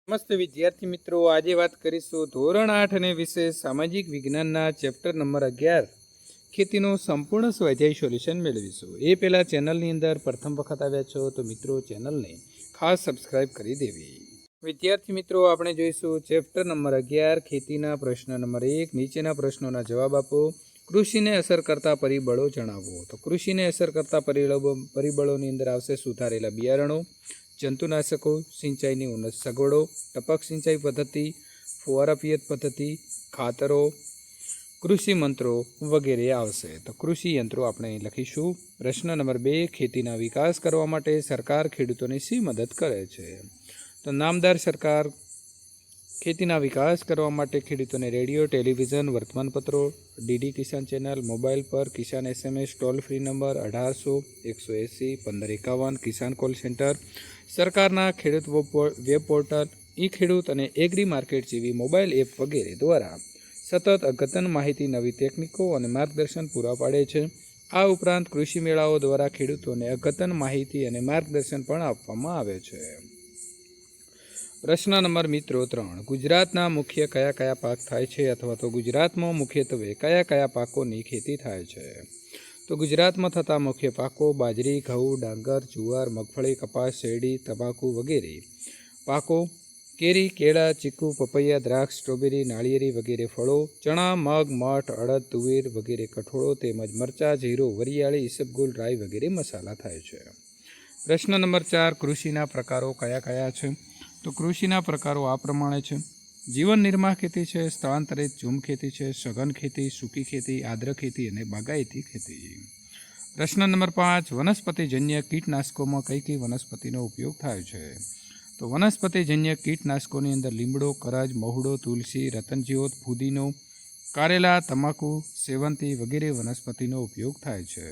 નમસ્તે વિદ્યાર્થી મિત્રો, આજે વાત કરીશું ધોરણ 8 અને વિશેષ સામાજિક વિજ્ઞાનના ચેપ્ટર નંબર 11 ખેતીનો સંપૂર્ણ સ્વાધ્યાય સોલ્યુશન મેળવીશું। એ પહેલાં ચેનલની અંદર પ્રથમ વખત આવ્યા છો તો મિત્રો ચેનલને ખાસ સબસ્ક્રાઇબ કરી દેવી। વિદ્યાર્થી મિત્રો, આપણે જોઈશું ચેપ્ટર નંબર 11 ખેતીના પ્રશ્ન નંબર 1। નીચેના પ્રશ્નોના જવાબ આપો। કૃષિને અસર કરતા પરિબળો જણાવો। તો કૃષિને અસર કરતા પરિબળોની અંદર આવશે સુધારેલા બિયારણો, જંતુનાશકો, સિંચાઈની ઉન્નત સગવડો, ટપક સિંચાઈ પદ્ધતિ, ફુવારા પિયત પદ્ધતિ, ખાતરો, કૃષિ મંત્રો વગેરે આવશે। તો કૃષિ યંત્રો આપણે અહીં લખીશું। પ્રશ્ન નંબર 2, ખેતીના વિકાસ કરવા માટે સરકાર ખેડૂતોની શી મદદ કરે છે? તો નામદાર સરકાર ખેતીના વિકાસ કરવા માટે ખેડૂતોને રેડિયો, ટેલિવિઝન, વર્તમાનપત્રો, ડીડી કિસાન ચેનલ, મોબાઈલ પર કિસાન SMS, ટોલ ફ્રી નંબર 1800 180 1551, કિસાન કોલ સેન્ટર, સરકારના ખેડૂત વેબ પોર્ટલ, ઈ ખેડૂત અને એગ્રી માર્કેટ જેવી મોબાઈલ એપ વગેરે દ્વારા સતત અદ્યતન માહિતી, નવી ટેકનિકો અને માર્ગદર્શન પૂરા પાડે છે। આ ઉપરાંત કૃષિ મેળાઓ દ્વારા ખેડૂતોને અદ્યતન માહિતી અને માર્ગદર્શન પણ આપવામાં આવે છે। પ્રશ્ન નંબર મિત્રો 3, ગુજરાતના મુખ્ય કયા કયા પાક થાય છે અથવા તો ગુજરાતમાં મુખ્યત્વે કયા કયા પાકોની ખેતી થાય છે? તો ગુજરાતમાં થતા મુખ્ય પાકો બાજરી, ઘઉં, ડાંગર, જુવાર, મગફળી, કપાસ, શેરડી, તમાકુ વગેરે પાકો, કેરી, કેળા, ચીકુ, પપૈયા, દ્રાક્ષ, સ્ટ્રોબેરી, નાળિયેરી વગેરે ફળો, ચણા, મગ, મઠ, અડદ, તુવેર વગેરે કઠોળો તેમજ મરચાં, જીરું, વરિયાળી, ઈસબગુલ, રાઈ વગેરે મસાલા થાય છે। પ્રશ્ન નંબર 4, કૃષિના પ્રકારો કયા કયા છે? તો કૃષિના પ્રકારો આ પ્રમાણે છે। જીવન નિર્વાહ ખેતી છે, સ્થળાંતરિત ઝૂમ ખેતી છે, સઘન ખેતી, સૂકી ખેતી, આદ્ર ખેતી અને બાગાયતી ખેતી। પ્રશ્ન નંબર 5, વનસ્પતિજન્ય કીટનાશકોમાં કઈ કઈ વનસ્પતિનો ઉપયોગ થાય છે? તો વનસ્પતિજન્ય કીટનાશકોની અંદર લીમડો, કરજ, મહુડો, તુલસી, રતનજ્યોત, ફુદીનો, કારેલા, તમાકુ, સેવંતી વગેરે વનસ્પતિનો ઉપયોગ થાય છે।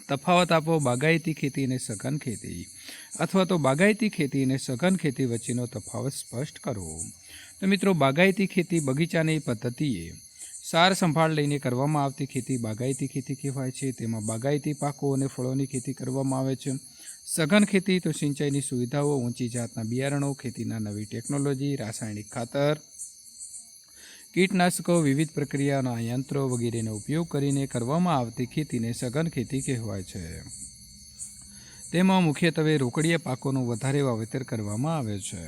તફાવત આપો બાગાયતી ખેતી અને સઘન ખેતી, અથવા તો બાગાયતી ખેતી અને સઘન ખેતી વચ્ચેનો તફાવત સ્પષ્ટ કરો। તો મિત્રો, બાગાયતી ખેતી બગીચાની પદ્ધતિએ સાર સંભાળ લઈને કરવામાં આવતી ખેતી બાગાયતી ખેતી કહેવાય છે। તેમાં બાગાયતી પાકો અને ફળોની ખેતી કરવામાં આવે છે। સઘન ખેતી તો સિંચાઈની સુવિધાઓ, ઊંચી જાતના બિયારણો, ખેતીના નવી ટેકનોલોજી, રાસાયણિક ખાતર, કીટનાશકો, વિવિધ પ્રક્રિયાના યંત્રો વગેરેનો ઉપયોગ કરીને કરવામાં આવતી ખેતીને સઘન ખેતી કહેવાય છે। તેમાં મુખ્યત્વે રોકડીયા પાકોનું વધારે વાવેતર કરવામાં આવે છે।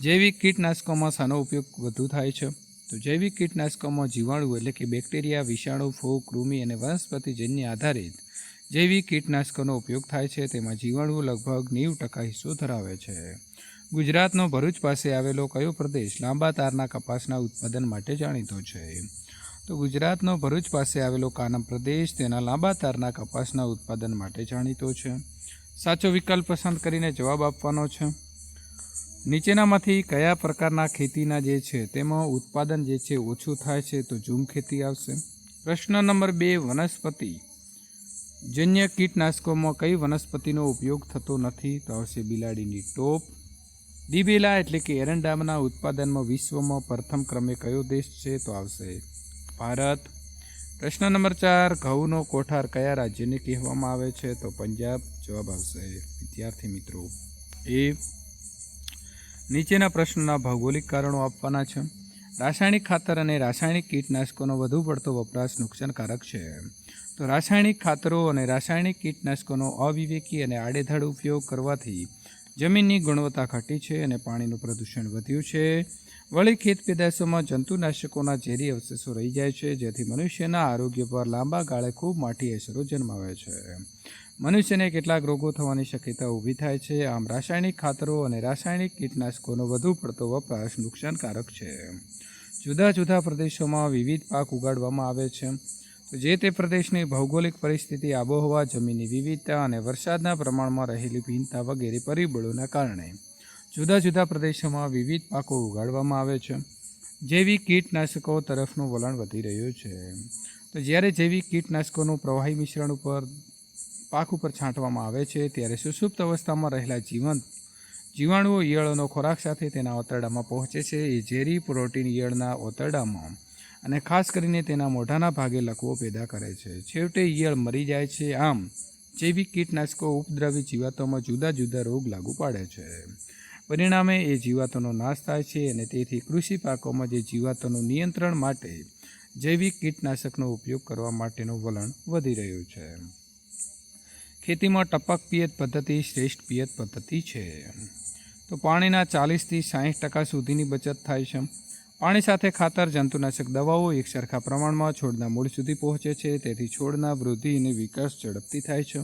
જૈવિક કીટનાશકોમાં શાનો ઉપયોગ વધુ થાય છે? તો જૈવિક કીટનાશકોમાં જીવાણુ એટલે કે બેક્ટેરિયા, વિષાણુ, ફૂગ, કૃમિ અને વનસ્પતિજન્ય આધારિત જૈવિક કીટનાશકોનો ઉપયોગ થાય છે। તેમાં જીવાણુ લગભગ 90% હિસ્સો ધરાવે છે। ગુજરાતનો ભરૂચ પાસે આવેલો કયો પ્રદેશ લાંબા તારના કપાસના ઉત્પાદન માટે જાણીતો છે? તો ગુજરાતનો ભરૂચ પાસે આવેલો કાનમ પ્રદેશ તેના લાંબા તારના કપાસના ઉત્પાદન માટે જાણીતો છે। સાચો વિકલ્પ પસંદ કરીને જવાબ આપવાનો છે। નીચેનામાંથી કયા પ્રકારના ખેતીના જે છે તેમાં ઉત્પાદન જે છે ઓછું થાય છે? તો ઝૂમ ખેતી આવશે। પ્રશ્ન નંબર 2, વનસ્પતિ જન્ય કીટનાશકોમાં કઈ વનસ્પતિનો ઉપયોગ થતો નથી? તો આવશે બિલાડીની ટોપ। દિબેલા એટલે કે એરંડાના ઉત્પાદનમાં વિશ્વમાં પ્રથમ ક્રમે કયો દેશ છે? તો આવશે ભારત। પ્રશ્ન નંબર 4, ઘઉંનો કોઠાર કયા રાજ્યને કહેવામાં આવે છે? તો પંજાબ। જવાબ આવશે વિદ્યાર્થી મિત્રો એ। નીચેના પ્રશ્નોના ભૌગોલિક કારણો આપવાના છે। રાસાયણિક ખાતર અને રાસાયણિક કીટનાશકોનો વધુ પડતો વપરાશ નુકસાનકારક છે। તો રાસાયણિક ખાતરો અને રાસાયણિક કીટનાશકોનો અવિવેકી અને આડેધડ ઉપયોગ કરવાથી જમીનની ગુણવત્તા ઘટી છે અને પાણીનું પ્રદૂષણ વધ્યું છે। વળી ખેત પેદાશોમાં જંતુનાશકોના ઝેરી અવશેષો રહી જાય છે, જેથી મનુષ્યના આરોગ્ય પર લાંબા ગાળે ખૂબ મોટી અસરો જન્માવે છે। મનુષ્યને કેટલાક રોગો થવાની શક્યતા ઊભી થાય છે। આમ રાસાયણિક ખાતરો અને રાસાયણિક કીટનાશકોનો વધુ પડતો વપરાશ નુકસાનકારક છે। જુદા જુદા પ્રદેશોમાં વિવિધ પાક ઉગાડવામાં આવે છે। તો જે તે પ્રદેશની ભૌગોલિક પરિસ્થિતિ, આબોહવા, જમીનની વિવિધતા અને વરસાદના પ્રમાણમાં રહેલી ભિન્નતા વગેરે પરિબળોના કારણે જુદા જુદા પ્રદેશોમાં વિવિધ પાકો ઉગાડવામાં આવે છે। જૈવિક કીટનાશકો તરફનું વલણ વધી રહ્યું છે। તો જ્યારે જૈવિક કીટનાશકોનું પ્રવાહી મિશ્રણ ઉપર પાક ઉપર છાંટવામાં આવે છે ત્યારે સુષુપ્ત અવસ્થામાં રહેલા જીવાણુઓ ઈયળોનો ખોરાક સાથે તેના ઓતરડામાં પહોંચે છે। એ ઝેરી પ્રોટીન ઈયળના ઓતરડામાં અને ખાસ કરીને તેના મોઢાના ભાગે લકવો પેદા કરે છે। છેવટે ઈયળ મરી જાય છે। આમ જૈવિક કીટનાશકો ઉપદ્રવી જીવાતોમાં જુદા જુદા રોગ લાગુ પાડે છે। પરિણામે એ જીવાતોનો નાશ થાય છે અને તેથી કૃષિ પાકોમાં જે જીવાતોનું નિયંત્રણ માટે જૈવિક કીટનાશકનો ઉપયોગ કરવા માટેનું વલણ વધી રહ્યું છે. ખેતીમાં ટપક પિયત પદ્ધતિ શ્રેષ્ઠ પિયત પદ્ધતિ છે. તો પાણીના 40થી 60% સુધીની બચત થાય છે. પાણી સાથે ખાતર જંતુનાશક દવાઓ એક સરખા પ્રમાણમાં છોડના મૂળ સુધી પહોંચે છે, તેથી છોડના વૃદ્ધિ અને વિકાસ ઝડપથી થાય છે.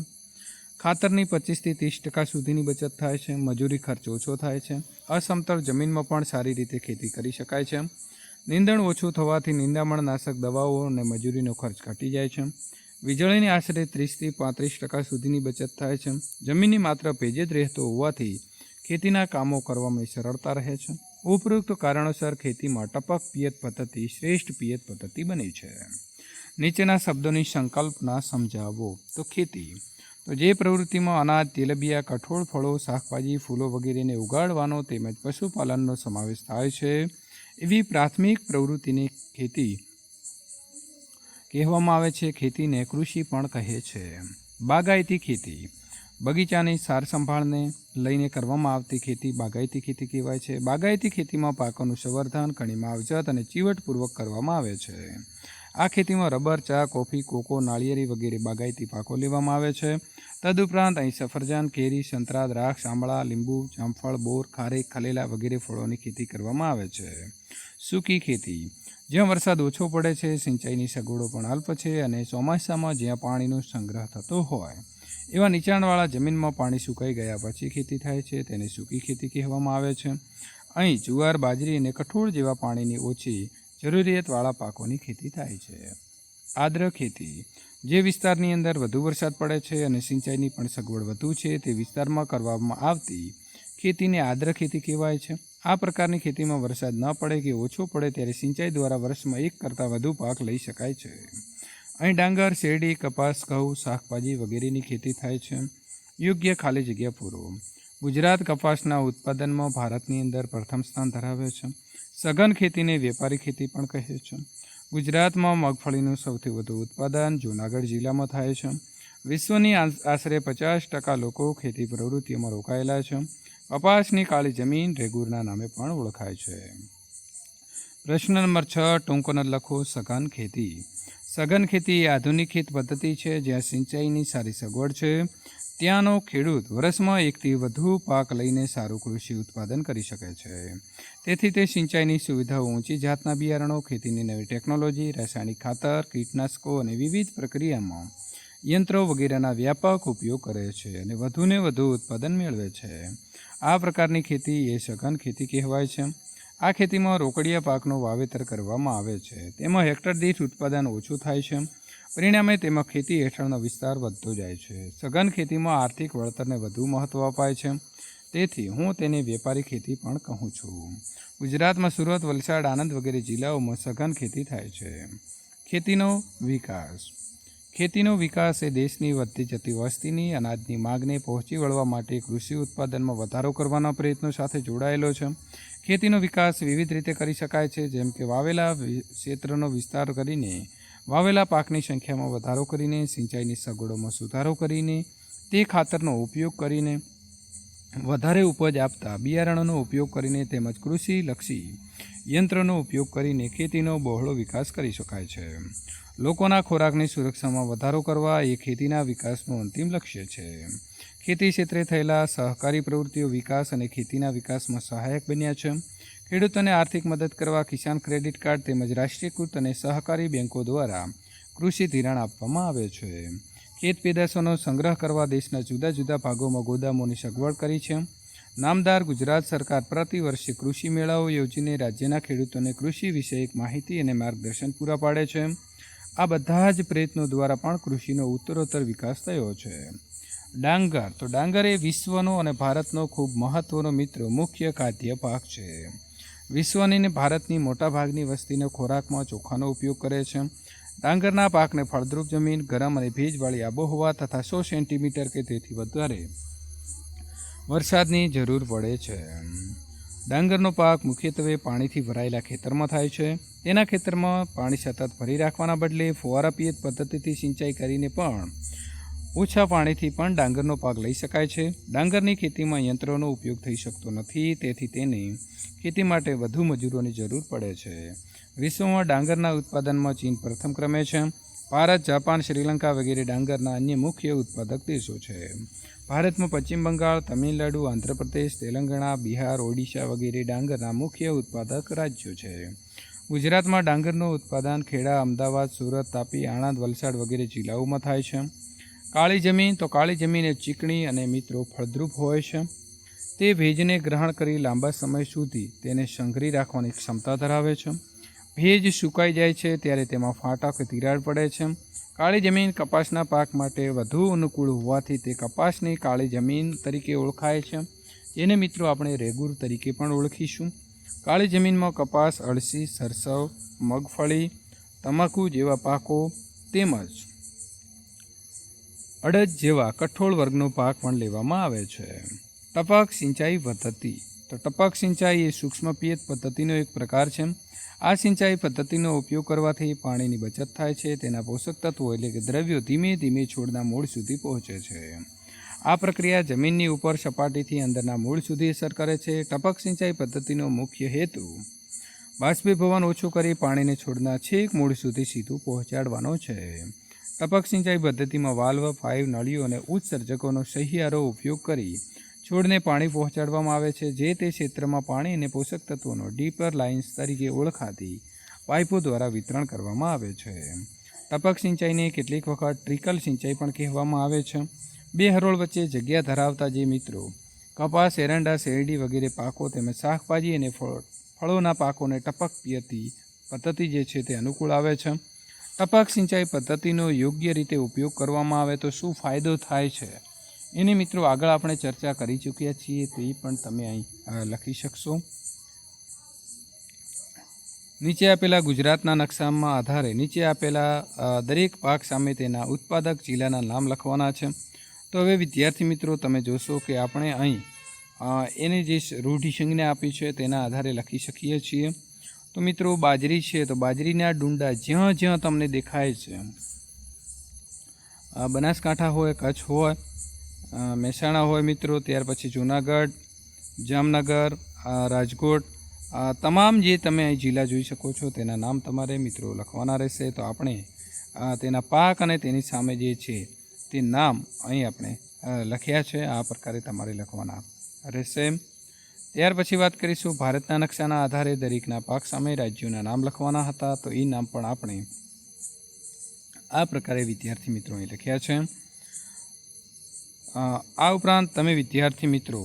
ખાતરની 25થી 30% સુધીની બચત થાય છે. મજૂરી ખર્ચ ઓછો થાય છે. અસમતળ જમીનમાં પણ સારી રીતે ખેતી કરી શકાય છે. નીંદણ ઓછું થવાથી નિંદામણનાશક દવાઓ અને મજૂરીનો ખર્ચ ઘટી જાય છે. વીજળીની આશરે 30થી 35% સુધીની બચત થાય છે. જમીનની માત્ર ભેજ જ રહેતો હોવાથી ખેતીના કામો કરવામાં સરળતા રહે છે. ઉપરોક્ત કારણોસર ખેતીમાં ટપક પિયત પદ્ધતિ શ્રેષ્ઠ પિયત પદ્ધતિ બની છે. નીચેના શબ્દોની સંકલ્પના સમજાવો. તો ખેતી, તો જે પ્રવૃત્તિમાં અનાજ, તેલબિયા, કઠોળ, ફળો, શાકભાજી, ફૂલો વગેરેને ઉગાડવાનો તેમજ પશુપાલનનો સમાવેશ થાય છે એવી પ્રાથમિક પ્રવૃત્તિને ખેતી કહેવામાં આવે છે. ખેતીને કૃષિ પણ કહે છે. બાગાયતી ખેતી, બગીચાની સાર સંભાળને લઈને કરવામાં આવતી ખેતી બાગાયતી ખેતી કહેવાય છે. બાગાયતી ખેતીમાં પાકોનું સંવર્ધન ઘણી માવજત અને ચીવટપૂર્વક કરવામાં આવે છે. આ ખેતીમાં રબર, ચા, કોફી, કોકો, નાળિયેરી વગેરે બાગાયતી પાકો લેવામાં આવે છે. તદુપરાંત અહીં સફરજન, કેરી, સંતરા, દ્રાક્ષ, આંબળા, લીંબુ, જામફળ, બોર, ખારેક, ખલેલા વગેરે ફળોની ખેતી કરવામાં આવે છે. સૂકી ખેતી, જ્યાં વરસાદ ઓછો પડે છે, સિંચાઈની સગવડો પણ અલ્પ છે અને ચોમાસામાં જ્યાં પાણીનો સંગ્રહ થતો હોય એવા નીચાણવાળા જમીનમાં પાણી સુકાઈ ગયા પછી ખેતી થાય છે, તેને સૂકી ખેતી કહેવામાં આવે છે. અહીં જુવાર, બાજરી અને કઠોળ જેવા પાણીની ઓછી જરૂરિયાતવાળા પાકોની ખેતી થાય છે. આદ્ર ખેતી, જે વિસ્તારની અંદર વધુ વરસાદ પડે છે અને સિંચાઈની પણ સગવડ વધુ છે તે વિસ્તારમાં કરવામાં આવતી ખેતીને આદ્ર ખેતી કહેવાય છે. આ પ્રકારની ખેતીમાં વરસાદ ન પડે કે ઓછો પડે ત્યારે સિંચાઈ દ્વારા વર્ષમાં એક કરતાં વધુ પાક લઈ શકાય છે. અહીં ડાંગર, શેરડી, કપાસ, ઘઉં, શાકભાજી વગેરેની ખેતી થાય છે. યોગ્ય ખાલી જગ્યા પૂરો. ગુજરાત કપાસના ઉત્પાદનમાં ભારતની અંદર પ્રથમ સ્થાન ધરાવે છે. સઘન ખેતીને વેપારી ખેતી પણ કહે છે. ગુજરાતમાં મગફળીનું સૌથી વધુ ઉત્પાદન જૂનાગઢ જિલ્લામાં થાય છે. વિશ્વની આશરે 50% લોકો ખેતી પ્રવૃત્તિઓમાં રોકાયેલા છે. કપાસની કાળી જમીન રેગુરના નામે પણ ઓળખાય છે. પ્રશ્ન નંબર 6 ટૂંકો નોંધ લખો. સઘન ખેતી. સઘન ખેતી એ આધુનિક ખેત પદ્ધતિ છે જ્યાં સિંચાઈની સારી સગવડ છે. ત્યાંનો ખેડૂત વર્ષમાં એકથી વધુ પાક લઈને સારું કૃષિ ઉત્પાદન કરી શકે છે. તેથી તે સિંચાઈની સુવિધાઓ, ઊંચી જાતના બિયારણો, ખેતીની નવી ટેકનોલોજી, રાસાયણિક ખાતર, કીટનાશકો અને વિવિધ પ્રક્રિયામાં યંત્રો વગેરેના વ્યાપક ઉપયોગ કરે છે અને વધુને વધુ ઉત્પાદન મેળવે છે. આ પ્રકારની ખેતી એ સઘન ખેતી કહેવાય છે. આ ખેતીમાં રોકડિયા પાકનું વાવેતર કરવામાં આવે છે. તેમાં હેક્ટર દીઠ ઉત્પાદન ઓછું થાય છે. પરિણામે તેમાં ખેતી હેઠળનો વિસ્તાર વધતો જાય છે. સઘન ખેતીમાં આર્થિક વળતરને વધુ મહત્ત્વ અપાય છે. તેથી હું તેને વેપારી ખેતી પણ કહું છું. ગુજરાતમાં સુરત, વલસાડ, આણંદ વગેરે જિલ્લાઓમાં સઘન ખેતી થાય છે. ખેતીનો વિકાસ. ખેતીનો વિકાસ એ દેશની વધતી જતી વસ્તીની અનાજની માગને પહોંચી વળવા માટે કૃષિ ઉત્પાદનમાં વધારો કરવાના પ્રયત્નો સાથે જોડાયેલો છે. ખેતીનો વિકાસ વિવિધ રીતે કરી શકાય છે, જેમ કે વાવેલા ક્ષેત્રનો વિસ્તાર કરીને, વાવેલા પાકની સંખ્યામાં વધારો કરીને, સિંચાઈની સગવડોમાં સુધારો કરીને, તે ખાતરનો ઉપયોગ કરીને, વધારે ઉપજ આપતા બિયારણોનો ઉપયોગ કરીને તેમજ કૃષિલક્ષી યંત્રોનો ઉપયોગ કરીને ખેતીનો બહોળો વિકાસ કરી શકાય છે. લોકોના ખોરાકની સુરક્ષામાં વધારો કરવા એ ખેતીના વિકાસનું અંતિમ લક્ષ્ય છે. ખેતી ક્ષેત્રે થયેલા સહકારી પ્રવૃત્તિઓ વિકાસ અને ખેતીના વિકાસમાં સહાયક બન્યા છે. ખેડૂતોને આર્થિક મદદ કરવા કિસાન ક્રેડિટ કાર્ડ તેમજ રાષ્ટ્રીયકૃત અને સહકારી બેન્કો દ્વારા કૃષિ ધિરાણ આપવામાં આવે છે. ખેત પેદાશોનો સંગ્રહ કરવા દેશના જુદા જુદા ભાગોમાં ગોદામોની સગવડ કરી છે. નામદાર ગુજરાત સરકાર પ્રતિ વર્ષે કૃષિ મેળાઓ યોજીને રાજ્યના ખેડૂતોને કૃષિ વિષયક માહિતી અને માર્ગદર્શન પૂરા પાડે છે. આ બધા જ પ્રયત્નો દ્વારા પણ કૃષિનો ઉત્તરોત્તર વિકાસ થયો છે. ડાંગર. તો ડાંગર એ વિશ્વનો અને ભારતનો ખૂબ મહત્ત્વનો મુખ્ય ખાદ્ય પાક છે. વિશ્વની અને ભારતની મોટાભાગની વસ્તીનો ખોરાકમાં ચોખાનો ઉપયોગ કરે છે. ડાંગરના પાકને ફળદ્રુપ જમીન, ગરમ અને ભેજવાળી આબોહવા તથા 100 સેન્ટીમીટર કે તેથી વધારે વરસાદની જરૂર પડે છે. ડાંગરનો પાક મુખ્યત્વે પાણીથી ભરાયેલા ખેતરમાં થાય છે. તેના ખેતરમાં પાણી સતત ભરી રાખવાના બદલે ફુવારા પિયત પદ્ધતિથી સિંચાઈ કરીને પણ ઓછા પાણીથી પણ ડાંગરનો પાક લઈ શકાય છે. ડાંગરની ખેતીમાં યંત્રોનો ઉપયોગ થઈ શકતો નથી, તેથી તેને ખેતી માટે વધુ મજૂરોની જરૂર પડે છે. વિશ્વમાં ડાંગરના ઉત્પાદનમાં ચીન પ્રથમ ક્રમે છે. ભારત, જાપાન, શ્રીલંકા વગેરે ડાંગરના અન્ય મુખ્ય ઉત્પાદક દેશો છે. ભારતમાં પશ્ચિમ બંગાળ, તમિલનાડુ, આંધ્રપ્રદેશ, તેલંગાણા, બિહાર, ઓડિશા વગેરે ડાંગરના મુખ્ય ઉત્પાદક રાજ્યો છે. ગુજરાતમાં ડાંગરનું ઉત્પાદન ખેડા, અમદાવાદ, સુરત, તાપી, આણંદ, વલસાડ વગેરે જિલ્લાઓમાં થાય છે. કાળી જમીન તો કાળી જમીન એ ચીકણી અને મિત્રો ફળદ્રુપ હોય છે. તે ભેજને ગ્રહણ કરી લાંબા સમય સુધી તેને સંઘરી રાખવાની ક્ષમતા ધરાવે છે. ભેજ સુકાઈ જાય છે ત્યારે તેમાં ફાટા કે તિરાડ પડે છે. કાળી જમીન કપાસના પાક માટે વધુ અનુકૂળ હોવાથી તે કપાસની કાળી જમીન તરીકે ઓળખાય છે, જેને મિત્રો આપણે રેગુર તરીકે પણ ઓળખીશું. કાળી જમીનમાં કપાસ, અળસી, સરસવ, મગફળી, તમાકુ જેવા પાકો તેમજ અડદ જેવા કઠોળ વર્ગનો પાક પણ લેવામાં આવે છે. ટપક સિંચાઈ પદ્ધતિ તો ટપક સિંચાઈ એ સૂક્ષ્મ પિયત પદ્ધતિનો એક પ્રકાર છે. આ સિંચાઈ પદ્ધતિનો ઉપયોગ કરવાથી પાણીની બચત થાય છે. તેના પોષક તત્વો એટલે કે દ્રવ્યો ધીમે ધીમે છોડના મૂળ સુધી પહોંચે છે. આ પ્રક્રિયા જમીનની ઉપર સપાટીથી અંદરના મૂળ સુધી અસર કરે છે. ટપક સિંચાઈ પદ્ધતિનો મુખ્ય હેતુ બાષ્પીભવન ઓછું કરી પાણીને છોડના છેક મૂળ સુધી સીધું પહોંચાડવાનો છે. ટપક સિંચાઈ પદ્ધતિમાં વાલ્વ, પાઇપ, નળીઓ અને ઉત્સર્જકોનો સહિયારો ઉપયોગ કરી છોડને પાણી પહોંચાડવામાં આવે છે. જે તે ક્ષેત્રમાં પાણી અને પોષક તત્વોનો ડીપર લાઇન્સ તરીકે ઓળખાતી પાઇપો દ્વારા વિતરણ કરવામાં આવે છે. ટપક સિંચાઈને કેટલીક વખત ટ્રિકલ સિંચાઈ પણ કહેવામાં આવે છે. બે હરોળ વચ્ચે જગ્યા ધરાવતા જે મિત્રો કપાસ, એરંડા, શેરડી વગેરે પાકો તેમજ શાકભાજી અને ફળોના પાકોને ટપક પદ્ધતિ જે છે તે અનુકૂળ આવે છે. ટપક સિંચાઈ પદ્ધતિનો યોગ્ય રીતે ઉપયોગ કરવામાં આવે તો શું ફાયદો થાય છે એની મિત્રો આગળ આપણે ચર્ચા કરી ચૂક્યા છીએ, તો એ પણ તમે અહીં લખી શકશો. નીચે આપેલા ગુજરાતના નકશામાં આધારે નીચે આપેલા દરેક પાક સામે તેના ઉત્પાદક જિલ્લાના નામ લખવાના છે. તો હવે વિદ્યાર્થી મિત્રો તમે જોશો કે આપણે અહીં એની જે રૂઢિ સંજ્ઞા આપી છે તેના આધારે લખી શકીએ છીએ. તો મિત્રો બાજરી છે, તો બાજરીના ડુંડા જ્યાં જ્યાં તમને દેખાય છે, બનાસકાંઠા હોય, કચ્છ હોય, મહેસાણા હોય મિત્રો, ત્યાર પછી જૂનાગઢ, જામનગર, રાજકોટ, તમામ જે તમે અહીં જિલ્લા જોઈ શકો છો તેના નામ તમારે મિત્રો લખવાના રહેશે. તો આપણે તેના પાક અને તેની સામે જે છે તે નામ અહીં આપણે લખ્યા છે, આ પ્રકારે તમારે લખવાના રહેશે. ત્યાર પછી વાત કરીશું ભારતના નકશાના આધારે દરેકના પાક સામે રાજ્યોના નામ લખવાના હતા. તો એ નામ પણ આપણે આ પ્રકારે વિદ્યાર્થી મિત્રો અહીં લખ્યા છે. આ ઉપરાંત તમે વિદ્યાર્થી મિત્રો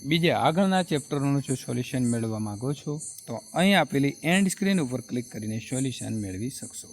બીજા આગળના ચેપ્ટરોનું જો સોલ્યુશન મેળવવા માગો છો તો અહીં આપેલી એન્ડ સ્ક્રીન ઉપર ક્લિક કરીને સોલ્યુશન મેળવી શકશો.